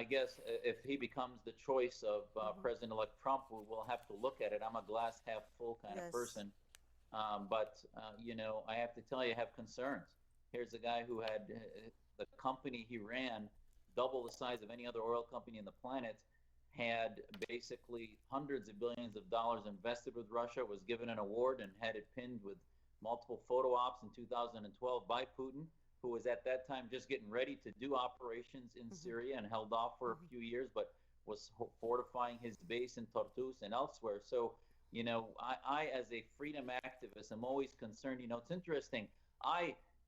I guess if he becomes the choice of President-elect Trump, we'll have to look at it. I'm a glass half full kind of Yes. person. But you know, I have to tell you, I have concerns. Here's a guy who had the company he ran double the size of any other oil company in the planet, had basically hundreds of billions of dollars invested with Russia, was given an award and had it pinned with multiple photo ops in 2012 by Putin, who was at that time just getting ready to do operations in Syria and held off for a few years, but was fortifying his base in Tartus and elsewhere. So, you know, I as a freedom activist, am always concerned. You know, it's interesting.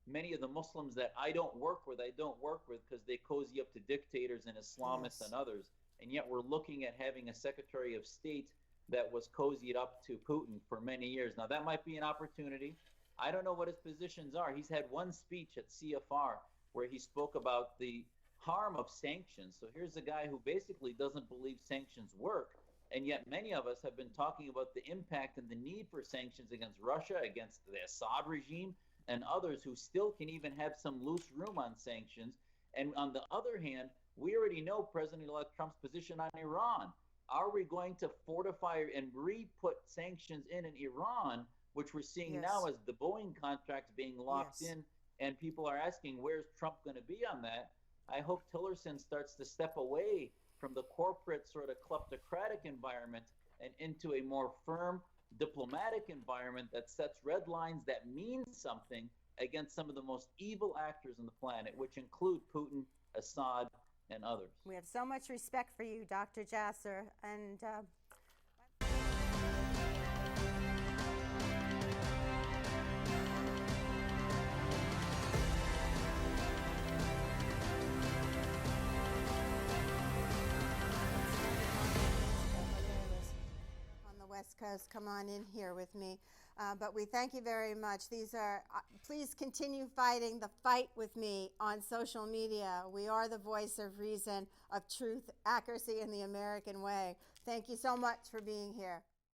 Many of the Muslims that I don't work with because they cozy up to dictators and Islamists and Yes. others. And yet we're looking at having a Secretary of State that was cozied up to Putin for many years. Now, that might be an opportunity. I don't know what his positions are. He's had one speech at CFR where he spoke about the harm of sanctions. So here's a guy who basically doesn't believe sanctions work. And yet many of us have been talking about the impact and the need for sanctions against Russia, against the Assad regime, and others who still can even have some loose room on sanctions. And on the other hand, we already know President-elect Trump's position on Iran. Are we going to fortify and re-put sanctions in Iran, which we're seeing now Yes. as the Boeing contracts being locked Yes. in, and people are asking, where's Trump going to be on that? I hope Tillerson starts to step away from the corporate sort of kleptocratic environment and into a more firm diplomatic environment that sets red lines that mean something against some of the most evil actors on the planet, which include Putin, Assad, and others. We have so much respect for you, Dr. Jasser, and on the West Coast, come on in here with me. But we thank you very much. These are, please continue fighting the fight with me on social media. We are the voice of reason, of truth, accuracy, and the American way. Thank you so much for being here.